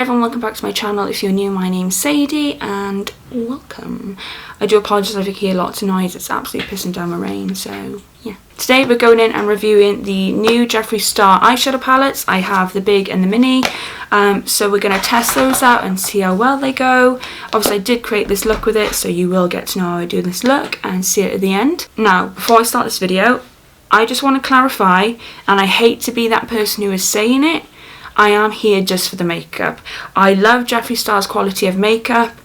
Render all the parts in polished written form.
Everyone, welcome back to my channel. If you're new, my name's Sadie and welcome. I do apologise if you hear lots of noise, it's absolutely pissing down with rain, so yeah. Today we're going in and reviewing the new Jeffree Star eyeshadow palettes. I have the big and the mini, so we're going to test those out and see how well they go. Obviously I did create this look with it, so you will get to know how I do this look and see it at the end. Now, before I start this video, I just want to clarify, and I hate to be that person who is saying it, I am here just for the makeup. I love Jeffree Star's quality of makeup.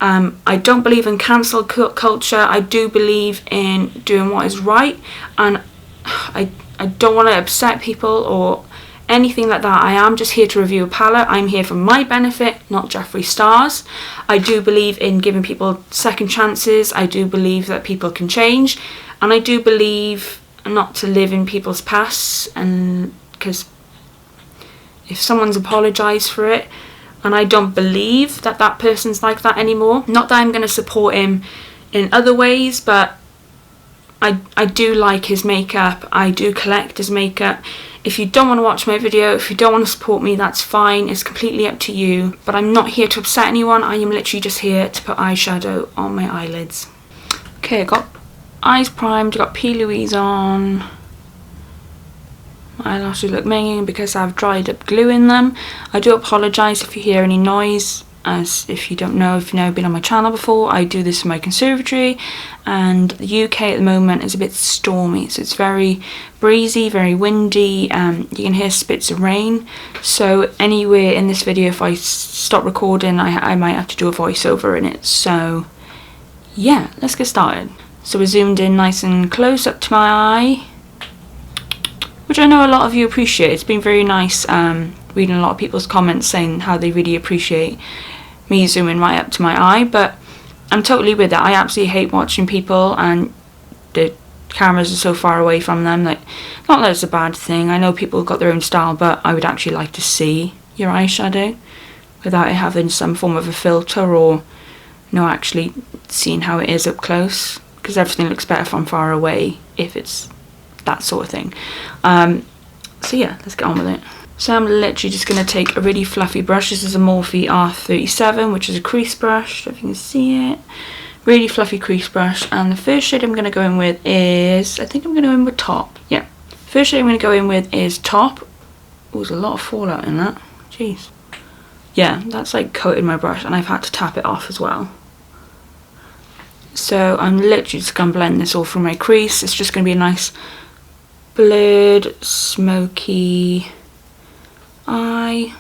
I don't believe in cancel culture. I do believe in doing what is right, and I don't want to upset people or anything like that. I am just here to review a palette. I'm here for my benefit, not Jeffree Star's. I do believe in giving people second chances. I do believe that people can change, and I do believe not to live in people's pasts, and because if someone's apologised for it, and I don't believe that that person's like that anymore. Not that I'm going to support him in other ways, but I do like his makeup. I do collect his makeup. If you don't want to watch my video, if you don't want to support me, that's fine. It's completely up to you. But I'm not here to upset anyone. I am literally just here to put eyeshadow on my eyelids. Okay, I got eyes primed. I got P. Louise on. My eyelashes look minging because I've dried up glue in them. I do apologise if you hear any noise, as if you don't know, if you've never been on my channel before, I do this in my conservatory, and the UK at the moment is a bit stormy, so it's very breezy, very windy, you can hear spits of rain, so anywhere in this video, if I stop recording, I might have to do a voiceover in it. So yeah, let's get started. So we're zoomed in nice and close up to my eye, which I know a lot of you appreciate. It's been very nice reading a lot of people's comments saying how they really appreciate me zooming right up to my eye, but I'm totally with it. I absolutely hate watching people and the cameras are so far away from them. Like, not that it's a bad thing. I know people have got their own style, but I would actually like to see your eyeshadow without it having some form of a filter, or actually seeing how it is up close, because everything looks better from far away if it's that sort of thing. So yeah, let's get on with it. So I'm literally just going to take a really fluffy brush. This is a Morphe R37, which is a crease brush, if you can see it. Really fluffy crease brush, and the first shade I'm going to go in with is, I think I'm going to go in with Top. Yeah, first shade I'm going to go in with is Top. Oh, there's a lot of fallout in that. Jeez. Yeah, that's like coated my brush, and I've had to tap it off as well. So I'm literally just going to blend this all through my crease. It's just going to be a nice blurred, smoky eye.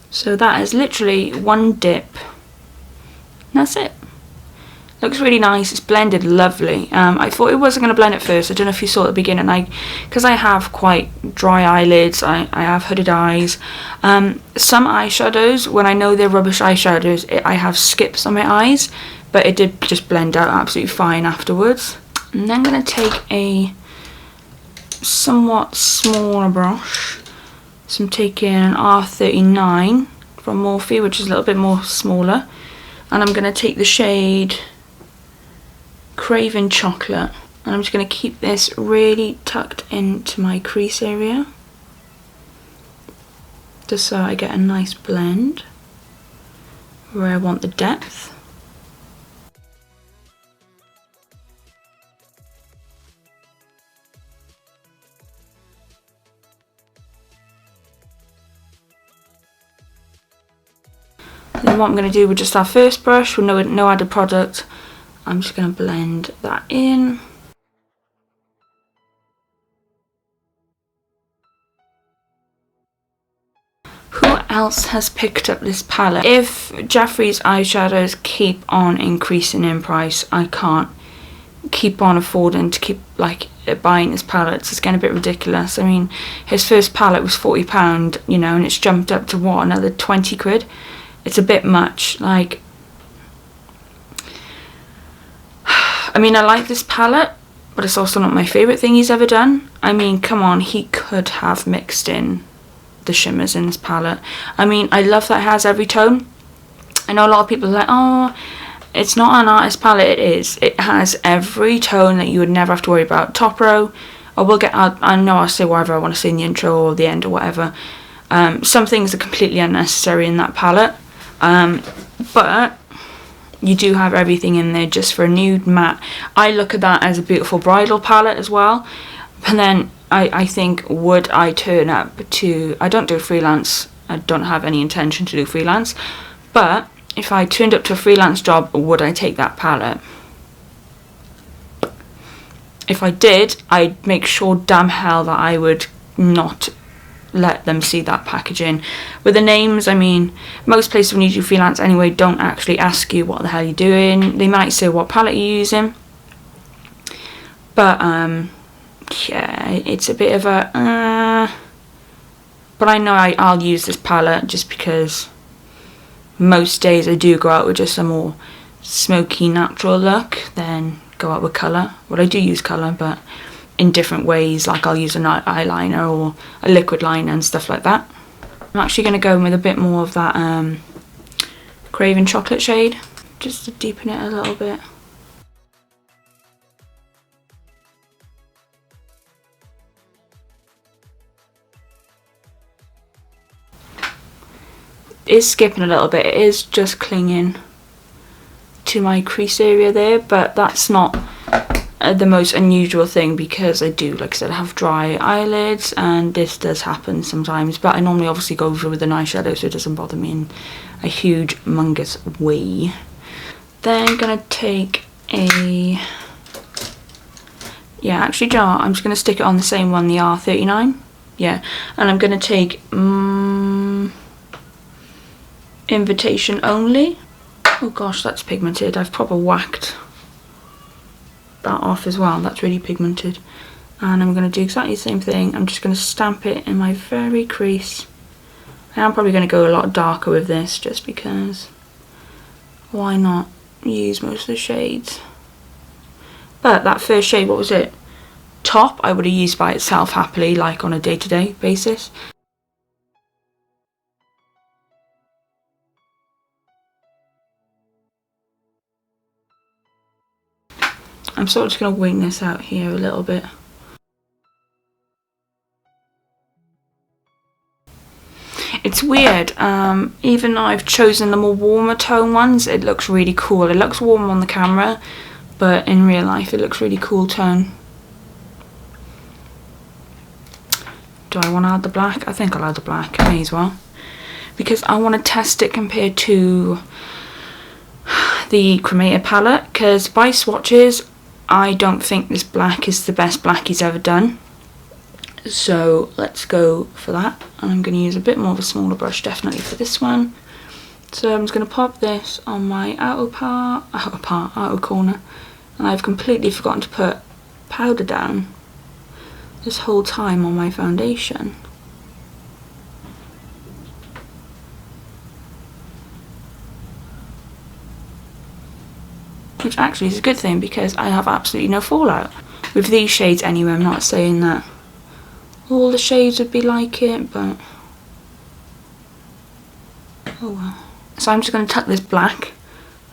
So that is literally one dip. And that's it. Looks really nice. It's blended lovely. I thought it wasn't going to blend at first. I don't know if you saw at the beginning. Because I have quite dry eyelids. I have hooded eyes. Some eyeshadows, when I know they're rubbish eyeshadows, I have skips on my eyes. But it did just blend out absolutely fine afterwards. And then I'm going to take a somewhat smaller brush. So I'm taking an R39 from Morphe, which is a little bit more smaller. And I'm going to take the shade Craving Chocolate, and I'm just going to keep this really tucked into my crease area, just so I get a nice blend where I want the depth. Then what I'm going to do with just our first brush, with no added product, I'm just going to blend that in. Who else has picked up this palette? If Jeffree's eyeshadows keep on increasing in price, I can't keep on affording to keep buying his palettes. It's getting a bit ridiculous. I mean, his first palette was £40, and it's jumped up to what, another 20 quid? It's a bit much. Like, I mean, I like this palette, but it's also not my favourite thing he's ever done. I mean, come on, he could have mixed in the shimmers in this palette. I mean, I love that it has every tone. I know a lot of people are like, oh, It's not an artist palette, it has every tone that you would never have to worry about. Top row, I know I'll say whatever I want to say in the intro or the end or whatever. Some things are completely unnecessary in that palette, but you do have everything in there just for a nude matte. I look at that as a beautiful bridal palette as well. And then I think, would I turn up to, I don't do freelance, I don't have any intention to do freelance, but if I turned up to a freelance job, would I take that palette? If I did, I'd make sure damn hell that I would not let them see that packaging. With the names, I mean, most places when you do freelance anyway don't actually ask you what the hell you're doing. They might say what palette you're using, but yeah, it's a bit of a but I know I'll use this palette just because most days I do go out with just a more smoky natural look than go out with colour. Well, I do use colour, but in different ways, like I'll use an eyeliner or a liquid liner and stuff like that. I'm actually going to go in with a bit more of that Craven chocolate shade, just to deepen it a little bit. It is skipping a little bit, it is just clinging to my crease area there, but that's not the most unusual thing because I do, like I said, have dry eyelids and this does happen sometimes, but I normally obviously go over with an eyeshadow so it doesn't bother me in a huge humongous way. Then I'm gonna take a, yeah, actually, do you know what? I'm just gonna stick it on the same one, the R39, yeah, and I'm gonna take Invitation Only. Oh gosh, that's pigmented. I've proper whacked that off as well. That's really pigmented. And I'm going to do exactly the same thing. I'm just going to stamp it in my very crease. I am probably going to go a lot darker with this just because why not use most of the shades. But that first shade, what was it? Top, I would have used by itself happily, like on a day-to-day basis. I'm sort of just going to wing this out here a little bit. It's weird, even though I've chosen the more warmer tone ones, it looks really cool. It looks warm on the camera, but in real life it looks really cool tone. Do I want to add the black? I think I'll add the black, may as well. Because I want to test it compared to the Cremator palette, because by swatches, I don't think this black is the best black he's ever done. So let's go for that. And I'm going to use a bit more of a smaller brush definitely for this one. So I'm just going to pop this on my outer corner. And I've completely forgotten to put powder down this whole time on my foundation. Which actually is a good thing because I have absolutely no fallout. With these shades anyway, I'm not saying that all the shades would be like it, but oh well. So I'm just going to tuck this black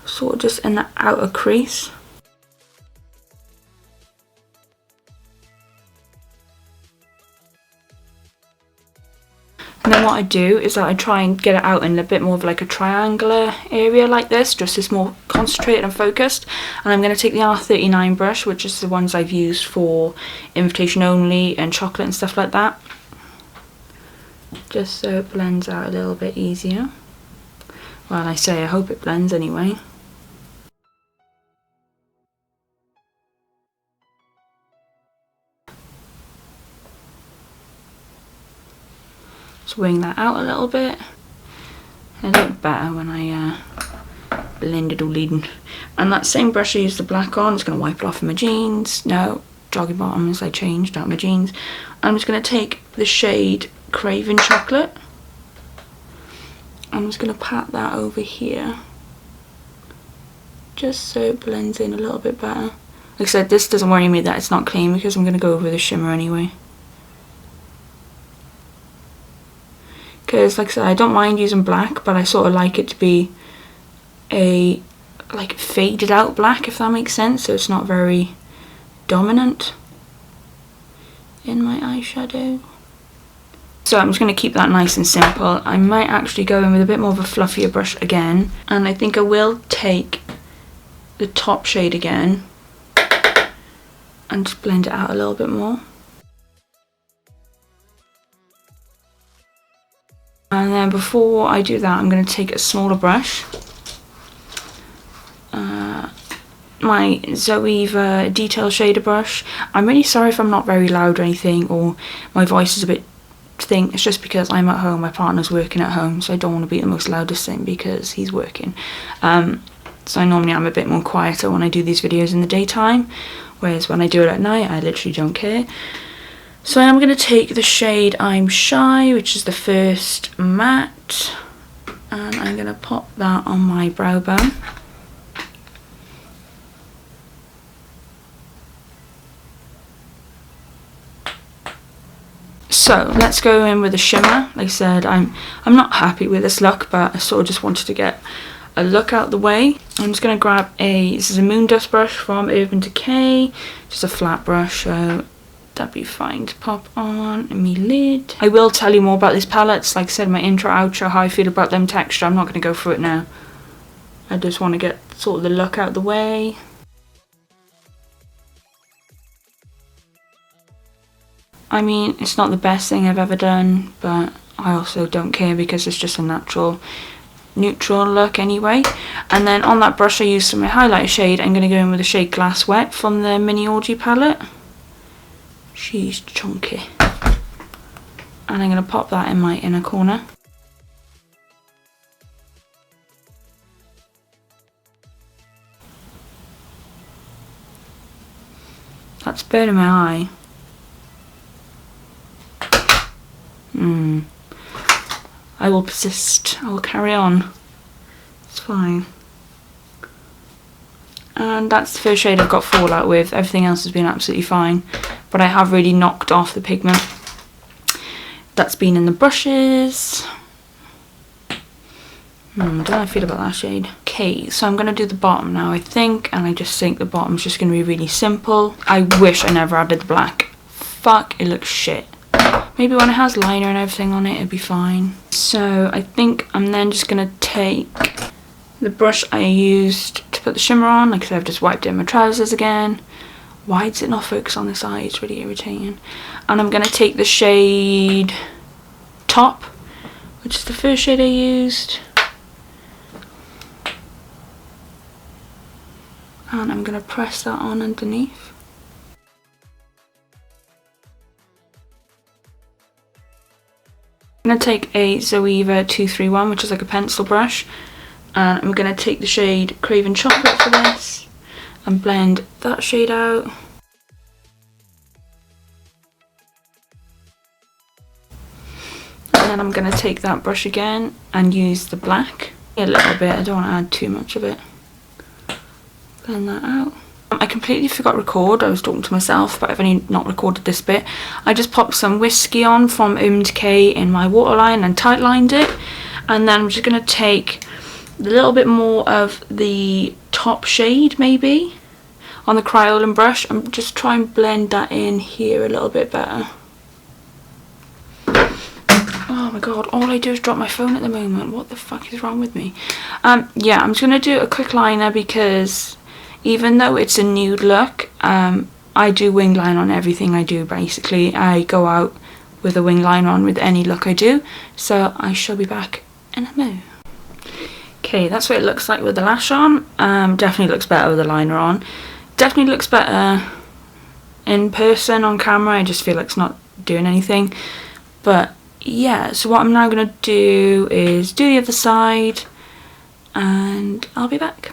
sort of just in the outer crease. And then what I do is that I try and get it out in a bit more of like a triangular area like this, just as more concentrated and focused. And I'm going to take the R39 brush, which is the ones I've used for Invitation Only and chocolate and stuff like that. Just so it blends out a little bit easier. Well, I say I hope it blends anyway. Swing that out a little bit. It looked better when I blended all in. And that same brush I used the black on, it's going to wipe it off of my jeans. No, jogging bottoms, I changed out my jeans. I'm just going to take the shade Craven Chocolate. I'm just going to pat that over here. Just so it blends in a little bit better. Like I said, this doesn't worry me that it's not clean because I'm going to go over the shimmer anyway. Because like I said, I don't mind using black, but I sort of like it to be a like faded out black, if that makes sense, so it's not very dominant in my eyeshadow. So I'm just going to keep that nice and simple. I might actually go in with a bit more of a fluffier brush again, and I think I will take the top shade again and just blend it out a little bit more. And then before I do that, I'm going to take a smaller brush, my Zoeva detail shader brush. I'm really sorry if I'm not very loud or anything, or my voice is a bit thing. It's just because I'm at home, my partner's working at home, so I don't want to be the most loudest thing because he's working. So normally I'm a bit more quieter when I do these videos in the daytime, whereas when I do it at night I literally don't care. So I'm going to take the shade I'm Shy, which is the first matte, and I'm going to pop that on my brow bone. So let's go in with a shimmer. Like I said, I'm not happy with this look, but I sort of just wanted to get a look out the way. I'm just going to grab this is a Moon Dust brush from Urban Decay, just a flat brush, so that'd be fine to pop on my lid. I will tell you more about these palettes, like I said in my intro, outro, how I feel about them texture. I'm not going to go through it now. I just want to get sort of the look out the way. I mean, it's not the best thing I've ever done, but I also don't care because it's just a natural neutral look anyway. And then on that brush I used for my highlighter shade, I'm going to go in with the shade Glass Wet from the Mini Orgy palette. She's chunky. And I'm going to pop that in my inner corner. That's burning my eye. I will persist. I will carry on. It's fine. And that's the first shade I've got Fallout with. Everything else has been absolutely fine. But I have really knocked off the pigment that's been in the brushes. I don't know how I feel about that shade. Okay, so I'm going to do the bottom now, I think. And I just think the bottom's just going to be really simple. I wish I never added the black. Fuck, it looks shit. Maybe when it has liner and everything on it, it'll be fine. So I think I'm then just going to take the brush I used to put the shimmer on. Like I said, I've just wiped in my trousers again. Why does it not focus on this eye? It's really irritating. And I'm going to take the shade Top, which is the first shade I used. And I'm going to press that on underneath. I'm going to take a Zoeva 231, which is like a pencil brush, and I'm going to take the shade Craven Chocolate for this and blend that shade out. And then I'm going to take that brush again and use the black a little bit. I don't want to add too much of it. Blend that out. I completely forgot to record. I was talking to myself, but I've only not recorded this bit. I just popped some whiskey on from Urban Decay in my waterline and tightlined it. And then I'm just going to take a little bit more of the top shade, maybe, on the Kryolan brush. I'm just trying to blend that in here a little bit better. Oh my god, all I do is drop my phone at the moment. What the fuck is wrong with me? Yeah, I'm just going to do a quick liner because even though it's a nude look, I do wing line on everything I do basically. I go out with a wing liner on with any look I do. So I shall be back in a mo. Okay, that's what it looks like with the lash on. Definitely looks better with the liner on. Definitely looks better in person on camera. I just feel like it's not doing anything. But yeah, so what I'm now going to do is do the other side and I'll be back.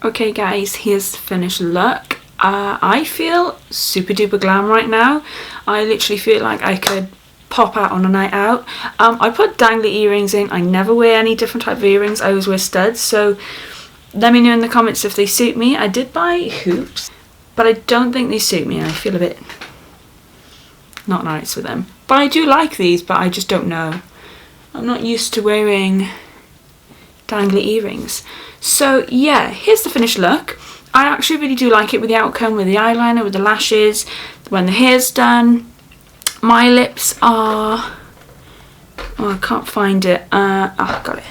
Okay guys, here's the finished look. I feel super duper glam right now. I literally feel like I could pop out on a night out. I put dangly earrings in. I never wear any different type of earrings. I always wear studs. So let me know in the comments if they suit me. I did buy hoops, but I don't think they suit me. I feel a bit not nice with them. But I do like these, but I just don't know. I'm not used to wearing dangly earrings. So yeah, here's the finished look. I actually really do like it with the outcome, with the eyeliner, with the lashes, when the hair's done. My lips are... oh, I can't find it. Got it.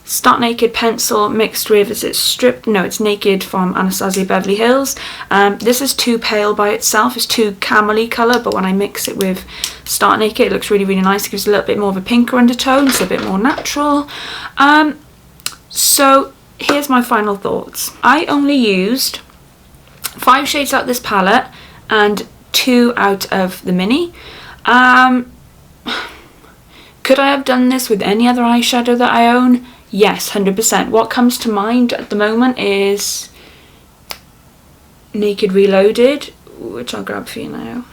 Start Naked pencil mixed with, is it Strip? No, it's Naked from Anastasia Beverly Hills. This is too pale by itself. It's too camely colour, but when I mix it with Start Naked, it looks really, really nice. It gives a little bit more of a pinker undertone, so a bit more natural. So here's my final thoughts. I only used 5 shades out of this palette and 2 out of the mini. Could I have done this with any other eyeshadow that I own? Yes, 100%. What comes to mind at the moment is Naked Reloaded, which I'll grab for you now.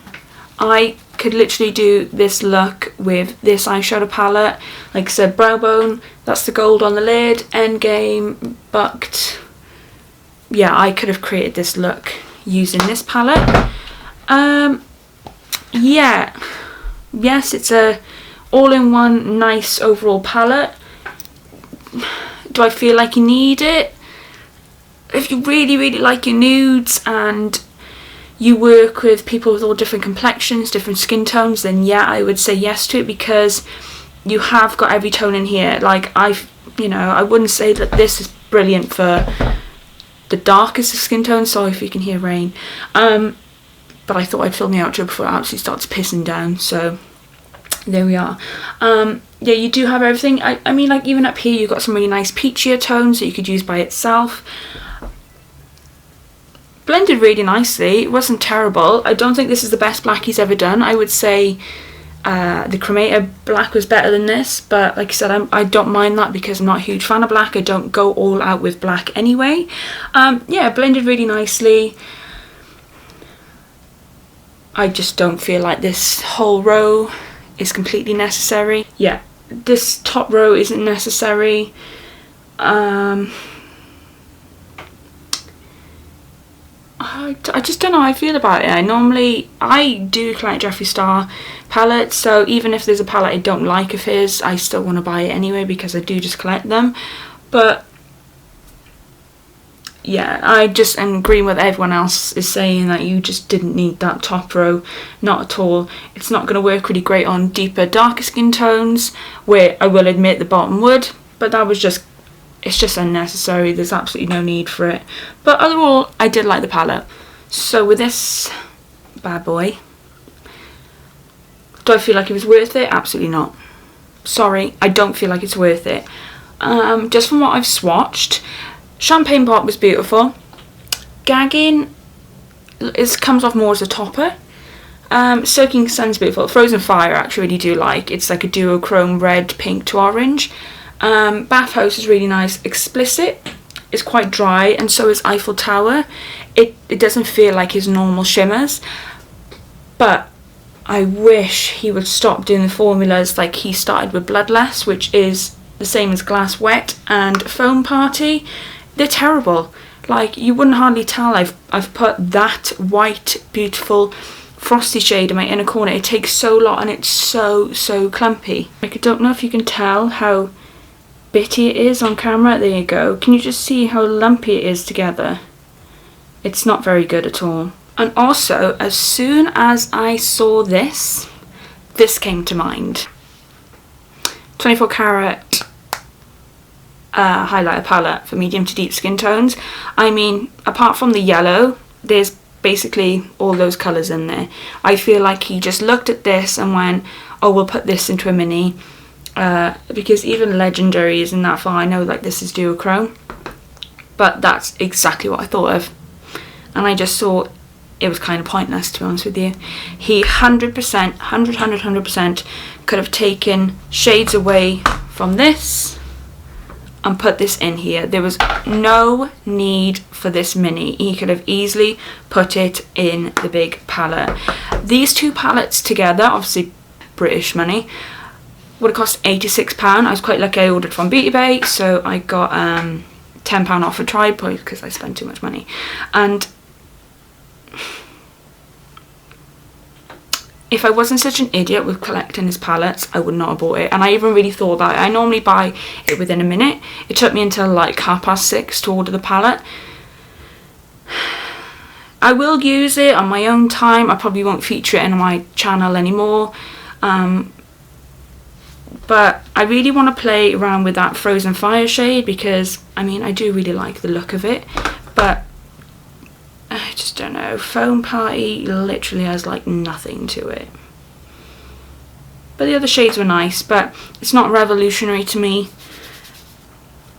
I could literally do this look with this eyeshadow palette. Like I said, brow bone, that's the gold on the lid, Endgame, Bucked. Yeah, I could have created this look using this palette. Yeah, yes, it's a all-in-one nice overall palette. Do I feel like you need it? If you really, really like your nudes and you work with people with all different complexions, different skin tones, then yeah, I would say yes to it, because you have got every tone in here. Like, I wouldn't say that this is brilliant for the darkest of skin tones. Sorry if you can hear rain. But I thought I'd film the outro before it actually starts pissing down, so there we are. Yeah, you do have everything. I mean, like, even up here you've got some really nice peachier tones that you could use by itself. Blended really nicely. It wasn't terrible. I don't think this is the best black he's ever done. I would say the Cremator black was better than this, but like I said, I don't mind that because I'm not a huge fan of black. I don't go all out with black anyway. Yeah, blended really nicely. I just don't feel like this whole row is completely necessary. Yeah, this top row isn't necessary. I just don't know how I feel about it. I do collect Jeffree Star palettes, so even if there's a palette I don't like of his, I still want to buy it anyway because I do just collect them. But yeah, I just am agreeing with everyone else is saying that you just didn't need that top row. Not at all. It's not going to work really great on deeper, darker skin tones, where I will admit the bottom would, but that was just, it's just unnecessary. There's absolutely no need for it. But overall, I did like the palette. So with this bad boy, do I feel like it was worth it? Absolutely not. Sorry, I don't feel like it's worth it. Just from what I've swatched, Champagne Pop was beautiful. Gagging comes off more as a topper. Soaking Sun's beautiful. Frozen Fire I actually really do like. It's like a duochrome red, pink to orange. Bathhouse is really nice. Explicit is quite dry, and so is Eiffel Tower. It doesn't feel like his normal shimmers, but I wish he would stop doing the formulas like he started with Bloodless, which is the same as Glass Wet and Foam Party. They're terrible. Like, you wouldn't hardly tell I've put that white, beautiful, frosty shade in my inner corner. It takes so long and it's so clumpy. Like, I don't know if you can tell how bitty it is on camera. There you go. Can you just see how lumpy it is together? It's not very good at all. And also, as soon as I saw this came to mind. 24 karat highlighter palette for medium to deep skin tones. I mean, apart from the yellow, there's basically all those colours in there. I feel like he just looked at this and went, oh, we'll put this into a mini. Because even Legendary isn't that far. I know, like, this is duochrome, but that's exactly what I thought of. And I just thought it was kind of pointless, to be honest with you. He 100% could have taken shades away from this and put this in here. There was no need for this mini. He could have easily put it in the big palette. These two palettes together, obviously British money, would have cost £86. I was quite lucky I ordered from Beauty Bay, so I got £10 off a tripod because I spent too much money. And if I wasn't such an idiot with collecting his palettes, I would not have bought it. And I even really thought about it. I normally buy it within a minute. It took me until like 6:30 to order the palette. I will use it on my own time. I probably won't feature it in my channel anymore. But I really want to play around with that Frozen Fire shade because, I mean, I do really like the look of it. But I just don't know. Foam Party literally has like nothing to it. But the other shades were nice, but it's not revolutionary to me.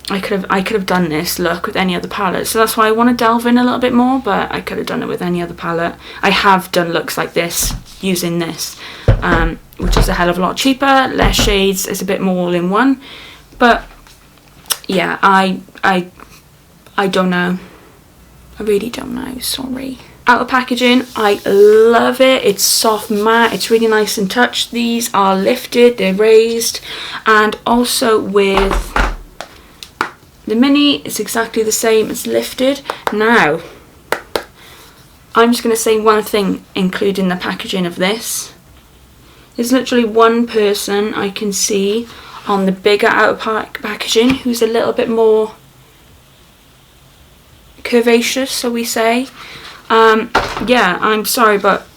I could have done this look with any other palette, so that's why I want to delve in a little bit more, but I could have done it with any other palette. I have done looks like this using this, which is a hell of a lot cheaper, less shades, it's a bit more all in one. But yeah, I don't know. I really don't know, sorry. Outer packaging, I love it. It's soft matte, it's really nice and touch. These are lifted, they're raised, and also with the mini, it's exactly the same as lifted. Now, I'm just going to say one thing, including the packaging of this. There's literally one person I can see on the bigger outer packaging who's a little bit more curvaceous, so we say. Yeah, I'm sorry, but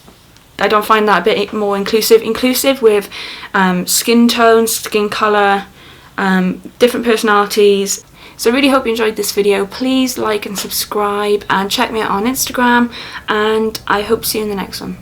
I don't find that a bit more inclusive with skin tones, skin colour, different personalities. So I really hope you enjoyed this video. Please like and subscribe and check me out on Instagram, and I hope to see you in the next one.